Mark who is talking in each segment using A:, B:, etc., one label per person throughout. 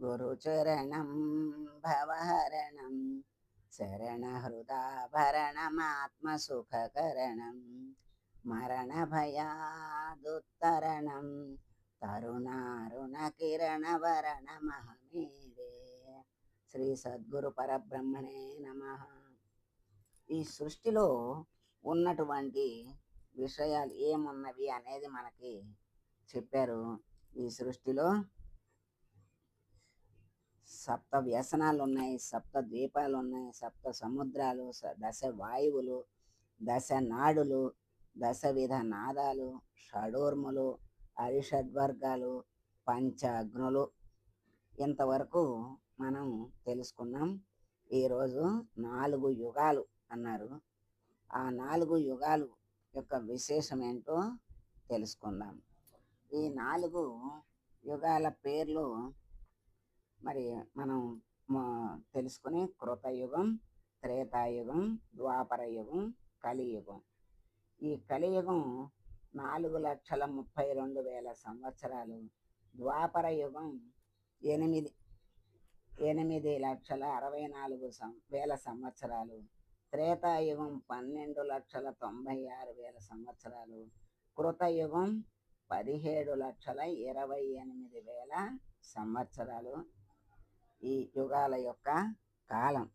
A: గురుచరణం భవహరణం శరణహృదాభరణమాత్మసుఖకరణం మరణభయాదుత్తరణం తరుణారుణకిరణవరణమహమీడే. శ్రీ సద్గురు పరబ్రహ్మణే నమ. ఈ సృష్టిలో ఉన్నటువంటి విషయాలు ఏమున్నవి అనేది మనకి చెప్పారు. ఈ సృష్టిలో సప్త వ్యసనాలు ఉన్నాయి, సప్త ద్వీపాలు ఉన్నాయి, సప్త సముద్రాలు, దశ వాయువులు, దశ నాడులు, దశ విధ నాదాలు, షడోర్ములు, అరిషడ్వర్గాలు, పంచ అగ్నులు, ఇంతవరకు మనం తెలుసుకున్నాం. ఈరోజు 4 యుగాలు అన్నారు. ఆ 4 యుగాలు యొక్క విశేషం ఏంటో తెలుసుకుందాం. ఈ 4 యుగాల పేర్లు మరి మనం తెలుసుకుని కృతయుగం, త్రేతాయుగం, ద్వాపర యుగం, కలియుగం. ఈ కలియుగం 4,32,000 సంవత్సరాలు, ద్వాపర యుగం 8,64,000 సంవత్సరాలు, త్రేతాయుగం 12,96,000 సంవత్సరాలు, కృతయుగం 17,28,000 సంవత్సరాలు. ఈ యుగాల యొక్క కాలం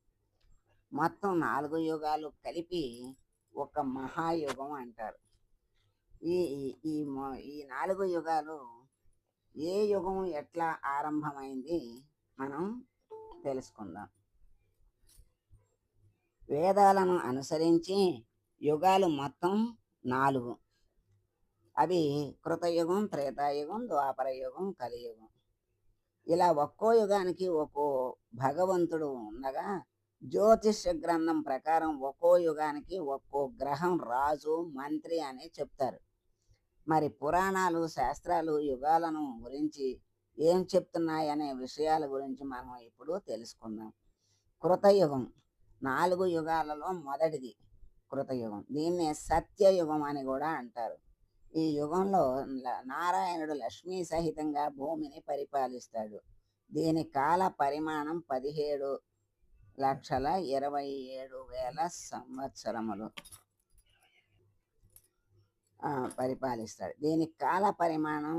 A: మొత్తం 4 యుగాలు కలిపి ఒక మహాయుగం అంటారు. ఈ ఈ ఈ 4 యుగాలు ఏ యుగం ఎట్లా ఆరంభమైంది మనం తెలుసుకుందాం. వేదాలను అనుసరించి యుగాలు మొత్తం 4. అవి కృతయుగం, త్రేతాయుగం, ద్వాపర యుగం, కలియుగం. ఇలా ఒక్కో యుగానికి ఒక్కో భగవంతుడు ఉండగా జ్యోతిష్య గ్రంథం ప్రకారం ఒక్కో యుగానికి ఒక్కో గ్రహం రాజు, మంత్రి అని చెప్తారు. మరి పురాణాలు, శాస్త్రాలు యుగాలను గురించి ఏం చెప్తున్నాయనే విషయాల గురించి మనం ఇప్పుడు తెలుసుకుందాం. కృతయుగం 4 యుగాలలో మొదటిది కృతయుగం. దీన్నే సత్యయుగం అని కూడా అంటారు. ఈ యుగంలో నారాయణుడు లక్ష్మీ సహితంగా భూమిని పరిపాలిస్తాడు. దీని కాల పరిమాణం 17,27,000 సంవత్సరములు పరిపాలిస్తాడు. దీని కాల పరిమాణం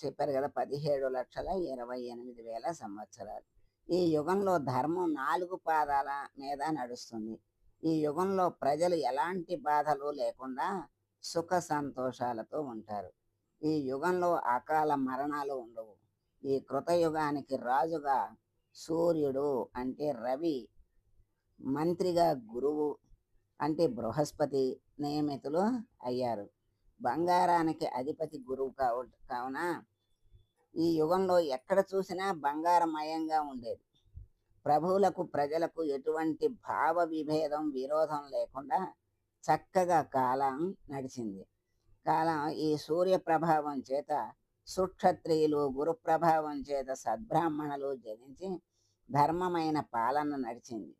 A: చెప్పారు కదా, 17,28,000 సంవత్సరాలు. ఈ యుగంలో ధర్మం 4 పాదాల మీద నడుస్తుంది. ఈ యుగంలో ప్రజలు ఎలాంటి బాధలు లేకుండా సుఖ సంతోషాలతో ఉంటారు. ఈ యుగంలో అకాల మరణాలు ఉండవు. ఈ కృతయుగానికి రాజుగా సూర్యుడు అంటే రవి, మంత్రిగా గురువు అంటే బృహస్పతి నియమితులు అయ్యారు. బంగారానికి అధిపతి గురువు కావున ఈ యుగంలో ఎక్కడ చూసినా బంగారమయంగా ఉండేది. ప్రభువులకు ప్రజలకు ఎటువంటి భావ విభేదం, విరోధం లేకుండా చక్కగా కాలం నడిచింది. ఈ సూర్య ప్రభావం చేత సుక్షత్రియులు, గురు ప్రభావం చేత సద్బ్రాహ్మణులు జనించి ధర్మమైన పాలన నడిచింది.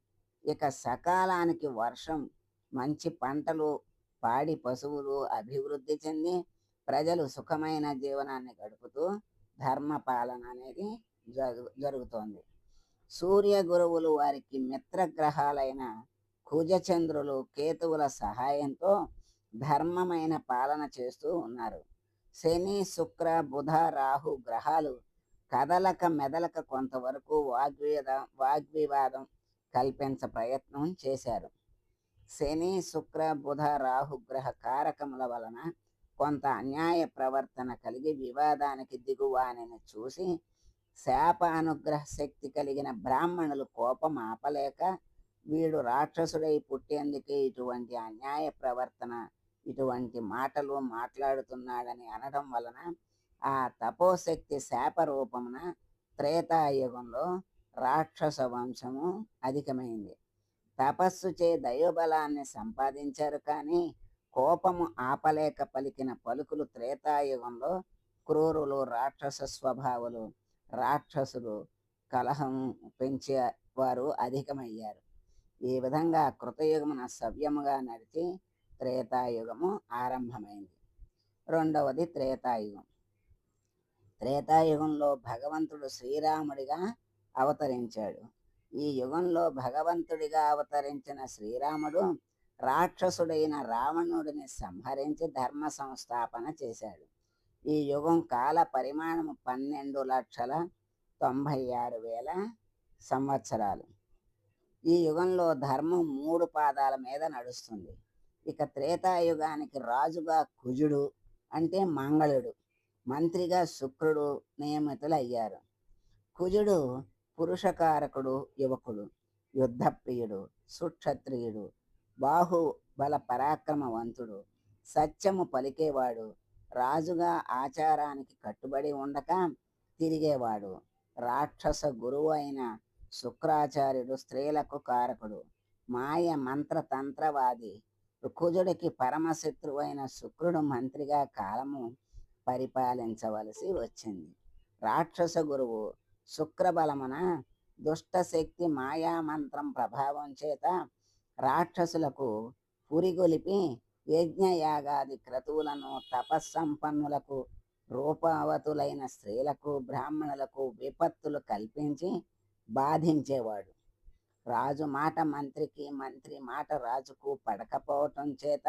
A: ఇక సకాలానికి వర్షం, మంచి పంటలు, పాడి పశువులు అభివృద్ధి చెంది ప్రజలు సుఖమైన జీవనాన్ని గడుపుతూ ధర్మ పాలన అనేది జరుగుతోంది. సూర్య గురువులు వారికి మిత్రగ్రహాలైన కుజచంద్రులు, కేతువుల సహాయంతో ధర్మమైన పాలన చేస్తూ ఉన్నారు. శని, శుక్ర, బుధ, రాహు గ్రహాలు కదలక మెదలక కొంతవరకు వాగ్వివాదం కల్పించ ప్రయత్నం చేశారు. శని, శుక్ర, బుధ, రాహు గ్రహ కారకముల వలన కొంత అన్యాయ ప్రవర్తన కలిగి వివాదానికి దిగువానిని చూసి శాప అనుగ్రహ శక్తి కలిగిన బ్రాహ్మణులు కోపం ఆపలేక వీడు రాక్షసుడై పుట్టేందుకే ఇటువంటి అన్యాయ ప్రవర్తన, ఇటువంటి మాటలు మాట్లాడుతున్నాడని అనడం వలన ఆ తపోశక్తి శాప రూపమున త్రేతాయుగంలో రాక్షస వంశము అధికమైంది. తపస్సు చే దైవబలాన్ని సంపాదించారు, కానీ కోపము ఆపలేక పలికిన పలుకులు త్రేతాయుగంలో క్రూరులు, రాక్షస స్వభావులు, రాక్షసులు, కలహం పెంచేవారు అధికమయ్యారు. ఈ విధంగా కృతయుగమున సవ్యముగా నడిచి త్రేతాయుగము ఆరంభమైంది. రెండవది త్రేతాయుగం. త్రేతాయుగంలో భగవంతుడు శ్రీరాముడిగా అవతరించాడు. ఈ యుగంలో భగవంతుడిగా అవతరించిన శ్రీరాముడు రాక్షసుడైన రావణుడిని సంహరించి ధర్మ సంస్థాపన చేశాడు. ఈ యుగం కాల పరిమాణము 12,96,000 సంవత్సరాలు. ఈ యుగంలో ధర్మం 3 పాదాల మీద నడుస్తుంది. ఇక త్రేతాయుగానికి రాజుగా కుజుడు అంటే మంగళుడు, మంత్రిగా శుక్రుడు నియమితులయ్యారు. కుజుడు పురుషకారకుడు, యువకుడు, యుద్ధప్రియుడు, సుక్షత్రియుడు, బాహుబల పరాక్రమవంతుడు, సత్యము పలికేవాడు, రాజుగా ఆచారానికి కట్టుబడి ఉండక తిరిగేవాడు. రాక్షస గురువు అయిన శుక్రాచార్యుడు స్త్రీలకు కారకుడు, మాయ మంత్ర తంత్రవాది. కుజుడికి పరమశత్రువైన శుక్రుడు మంత్రిగా కాలము పరిపాలించవలసి వచ్చింది. రాక్షస గురువు శుక్రబలమున దుష్టశక్తి మాయామంత్రం ప్రభావం చేత రాక్షసులకు పురిగొలిపి యజ్ఞయాగాది క్రతువులను తపస్సంపన్నులకు, రూపవతులైన స్త్రీలకు, బ్రాహ్మణులకు విపత్తులు కల్పించి బాధించేవాడు. రాజు మాట మంత్రికి, మంత్రి మాట రాజుకు పడకపోవటం చేత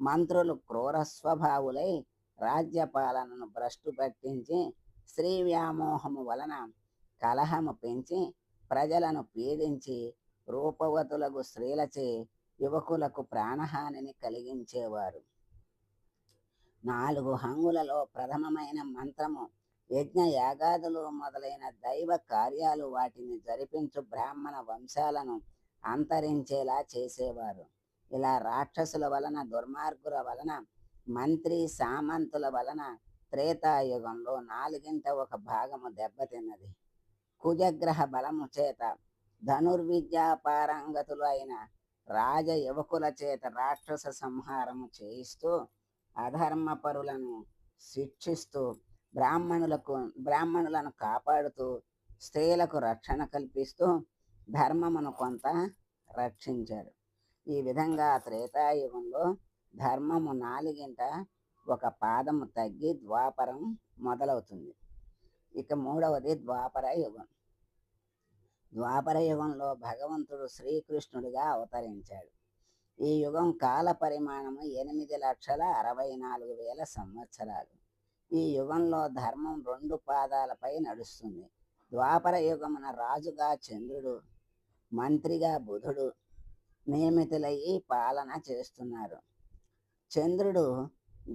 A: మంత్రులు క్రూర స్వభావులై రాజ్యపాలనను భ్రష్టు పట్టించి స్త్రీ వ్యామోహము వలన కలహము పెంచి ప్రజలను పీడించి రూపవతులకు స్త్రీలచే యువకులకు ప్రాణహానిని కలిగించేవారు. 4 హంగులలో ప్రథమమైన మంత్రము యజ్ఞ యాగాదులు మొదలైన దైవ కార్యాలు వాటిని జరిపించు బ్రాహ్మణ వంశాలను అంతరించేలా చేసేవారు. ఇలా రాక్షసుల వలన, దుర్మార్గుల వలన, మంత్రి సామంతుల వలన త్రేతాయుగంలో 1/4 భాగము దెబ్బతిన్నది. కుజగ్రహ బలము చేత ధనుర్విద్యా పారంగతులు అయిన రాజ యువకుల చేత రాక్షస సంహారము చేయిస్తూ, అధర్మపరులను శిక్షిస్తూ, బ్రాహ్మణులను కాపాడుతూ, స్త్రీలకు రక్షణ కల్పిస్తూ ధర్మమును కొంత రక్షించాడు. ఈ విధంగా త్రేతాయుగంలో ధర్మము 1/4 పాదము తగ్గి ద్వాపరం మొదలవుతుంది. ఇక 3వది ద్వాపర యుగం. ద్వాపర యుగంలో భగవంతుడు శ్రీకృష్ణుడిగా అవతరించాడు. ఈ యుగం కాల పరిమాణము 8,64,000 సంవత్సరాలు. ఈ యుగంలో ధర్మం 2 పాదాలపై నడుస్తుంది. ద్వాపర యుగమున రాజుగా చంద్రుడు, మంత్రిగా బుధుడు నియమితులయ్యి పాలన చేస్తున్నారు. చంద్రుడు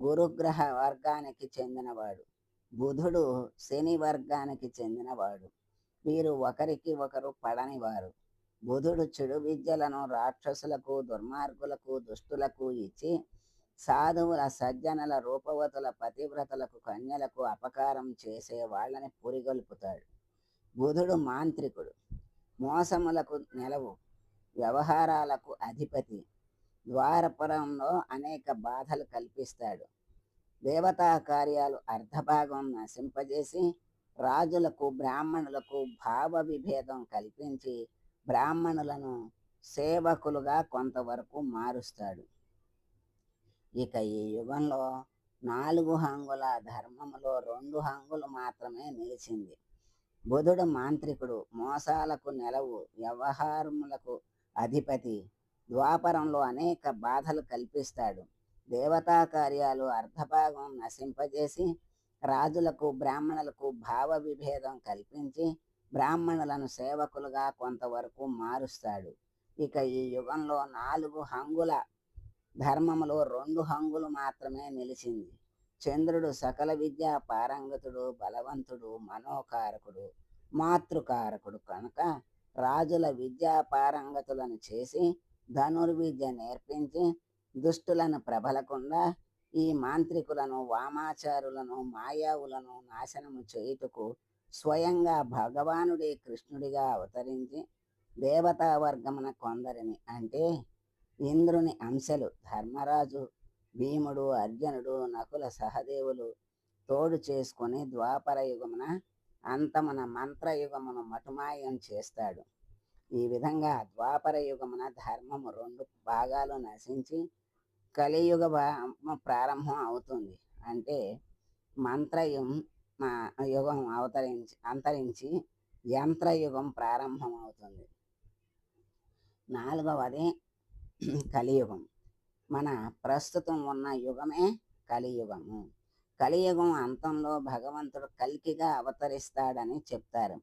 A: గురుగ్రహ వర్గానికి చెందినవాడు, బుధుడు శని వర్గానికి చెందినవాడు. వీరు ఒకరికి ఒకరు పడనివారు. బుధుడు చెడు విద్యలను రాక్షసులకు, దుర్మార్గులకు, దుష్టులకు ఇచ్చి సాధువుల, సజ్జనుల, రూపవతుల, పతివ్రతలకు, కన్యలకు అపకారం చేసే వాళ్ళని పురిగొల్పుతాడు. బుధుడు మాంత్రికుడు, మోసములకు నెలవు, వ్యవహారాలకు అధిపతి. ద్వారపురంలో అనేక బాధలు కల్పిస్తాడు. దేవతా కార్యాలు అర్ధభాగం నశింపజేసి రాజులకు, బ్రాహ్మణులకు భావ విభేదం కల్పించి బ్రాహ్మణులను సేవకులుగా కొంతవరకు మారుస్తాడు. ఇక ఈ యుగంలో 4 హంగుల ధర్మములో 2 హంగులు మాత్రమే నిలిచింది. బుధుడు మాంత్రికుడు, మోసాలకు నెలవు, వ్యవహారములకు అధిపతి. ద్వాపరంలో అనేక బాధలు కల్పిస్తాడు. దేవతా కార్యాలు అర్ధభాగం నశింపజేసి రాజులకు, బ్రాహ్మణులకు భావ విభేదం కల్పించి బ్రాహ్మణులను సేవకులుగా కొంతవరకు మారుస్తాడు. ఇక ఈ యుగంలో 4 హంగుల ధర్మములో 2 హంగులు మాత్రమే నిలిచింది. చంద్రుడు సకల విద్యా పారంగతుడు, బలవంతుడు, మనోకారకుడు, మాతృకారకుడు కనుక రాజుల విద్యా పారంగతులను చేసి ధనుర్విద్య నేర్పించి దుష్టులను ప్రబలకుండా ఈ మాంత్రికులను, వామాచారులను, మాయావులను నాశనము చేయుటకు స్వయంగా భగవానుడే కృష్ణుడిగా అవతరించి దేవతా వర్గమున కొందరిని అంటే ఇంద్రుని అంశలు ధర్మరాజు, భీముడు, అర్జునుడు, నకుల, సహదేవులు తోడు చేసుకొని ద్వాపర యుగమున అంతమున మంత్రయుగమును మటుమాయం చేస్తాడు. ఈ విధంగా ద్వాపర యుగమున ధర్మము 2 భాగాలు నశించి కలియుగ ప్రారంభం అవుతుంది. అంటే మంత్రయుగం మా యుగం అంతరించి యంత్రయుగం ప్రారంభమవుతుంది. నాలుగవది కలియుగం. మన ప్రస్తుతం ఉన్న యుగమే కలియుగము. కలియుగం అంతంలో భగవంతుడు కల్కిగా అవతరిస్తాడని చెప్తారు.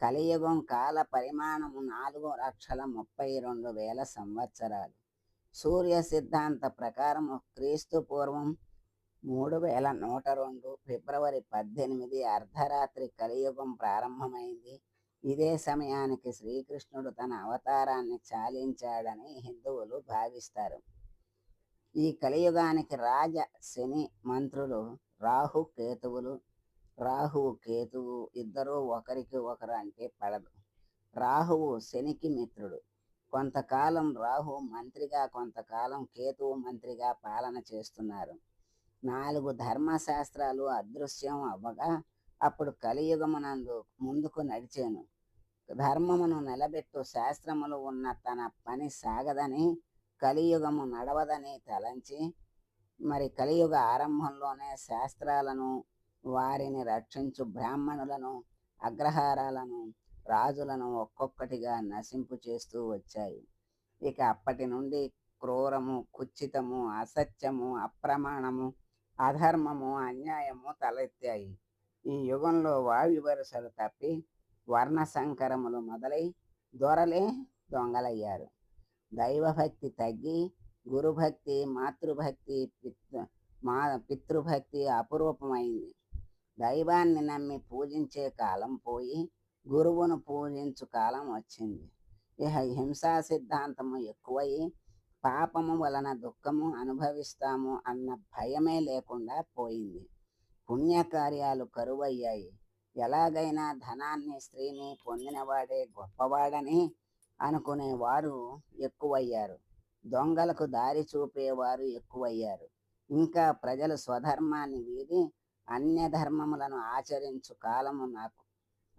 A: కలియుగం కాల పరిమాణము 4,32,000 సంవత్సరాలు. సూర్య సిద్ధాంత ప్రకారము క్రీస్తు పూర్వం 3102 ఫిబ్రవరి 18 అర్ధరాత్రి కలియుగం ప్రారంభమైంది. ఇదే సమయానికి శ్రీకృష్ణుడు తన అవతారాన్ని చాలించాడని హిందువులు భావిస్తారు. ఈ కలియుగానికి రాజ శని మంత్రులు రాహుకేతువులు. రాహువు కేతువు ఇద్దరూ ఒకరికి ఒకరు అంటే పడదు. రాహువు శనికి మిత్రుడు. కొంతకాలం రాహు మంత్రిగా, కొంతకాలం కేతువు మంత్రిగా పాలన చేస్తున్నారు. 4 ధర్మశాస్త్రాలు అదృశ్యం అవ్వగా అప్పుడు కలియుగమునందు ముందుకు నడిచేను. ధర్మమును నిలబెట్టు శాస్త్రములు ఉన్న తన పని సాగదని, కలియుగము నడవదని తలంచి, మరి కలియుగ ఆరంభంలోనే శాస్త్రాలను, వారిని రక్షించు బ్రాహ్మణులను, అగ్రహారాలను, రాజులను ఒక్కొక్కటిగా నశింపు చేస్తూ వచ్చాయి. ఇక అప్పటి నుండి క్రూరము, కుచితము, అసత్యము, అప్రమాణము, అధర్మము, అన్యాయము తలెత్తాయి. ఈ యుగంలో వాయు వరుసలు తప్పి వర్ణ సంకరములు మొదలై దొరలే దొంగలయ్యారు. దైవభక్తి తగ్గి గురుభక్తి, మాతృభక్తి, పితృభక్తి అపురూపమైంది. దైవాన్ని నమ్మి పూజించే కాలం పోయి గురువును పూజించు కాలం వచ్చింది. ఇహ హింసా సిద్ధాంతము ఎక్కువయి పాపము వలన దుఃఖము అనుభవిస్తాము అన్న భయమే లేకుండా పోయింది. పుణ్యకార్యాలు కరువయ్యాయి. ఎలాగైనా ధనాన్ని, స్త్రీని పొందినవాడే గొప్పవాడని అనుకునేవారు ఎక్కువయ్యారు. దొంగలకు దారి చూపేవారు ఎక్కువయ్యారు. ఇంకా ప్రజలు స్వధర్మాన్ని వీడి అన్య ధర్మములను ఆచరించు కాలము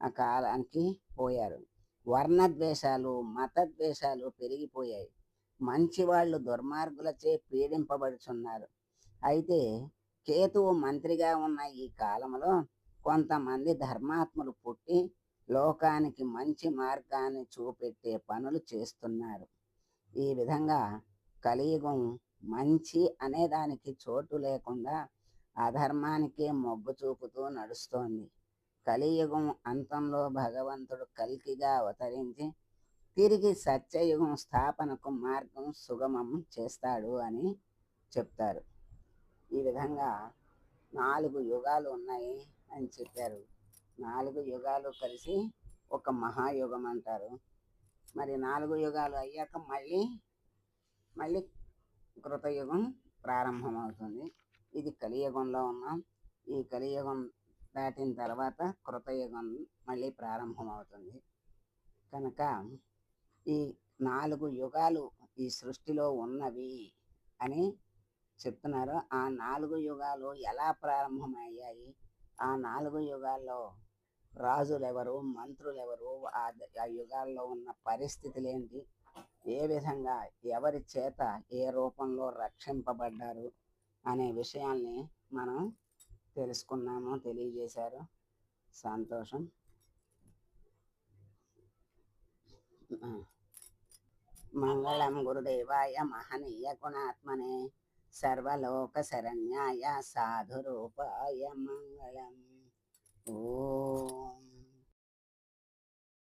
A: ఆ కాలానికి పోయారు. వర్ణద్వేషాలు, మతద్వేషాలు పెరిగిపోయాయి. మంచివాళ్ళు దుర్మార్గులచే పీడింపబడుచున్నారు. అయితే కేతువు మంత్రిగా ఉన్న ఈ కాలంలో కొంతమంది ధర్మాత్ములు పుట్టి లోకానికి మంచి మార్గాన్ని చూపెట్టే పనులు చేస్తున్నారు. ఈ విధంగా కలియుగం మంచి అనేదానికి చోటు లేకుండా అధర్మానికే మొగ్గు చూపుతూ నడుస్తోంది. కలియుగం అంతంలో భగవంతుడు కల్కిగా అవతరించి తిరిగి సత్యయుగం స్థాపనకు మార్గం సుగమం చేస్తాడు అని చెప్తారు. ఈ విధంగా 4 యుగాలు ఉన్నాయి అని చెప్పారు. 4 యుగాలు కలిసి ఒక మహాయుగం అంటారు. మరి 4 యుగాలు అయ్యాక మళ్ళీ కృతయుగం ప్రారంభమవుతుంది. ఇది కలియుగంలో ఉన్నాం. ఈ కలియుగం దాటిన తర్వాత కృతయుగం మళ్ళీ ప్రారంభమవుతుంది. కనుక ఈ 4 యుగాలు ఈ సృష్టిలో ఉన్నవి అని చెప్తున్నారు. ఆ 4 యుగాలు ఎలా ప్రారంభమయ్యాయి, ఆ 4 యుగాల్లో రాజులెవరు, మంత్రులెవరు, ఆ యుగాల్లో ఉన్న పరిస్థితులు ఏంటి, ఏ విధంగా ఎవరి చేత ఏ రూపంలో రక్షింపబడ్డారు అనే విషయాల్ని మనం తెలుసుకున్నాము, తెలియజేశారు. సంతోషం. మంగళం గురుదేవాయ మహనీయ గుణాత్మనే సర్వలోక శరణ్యాయ సాధురూపాయ మంగళం. ఓ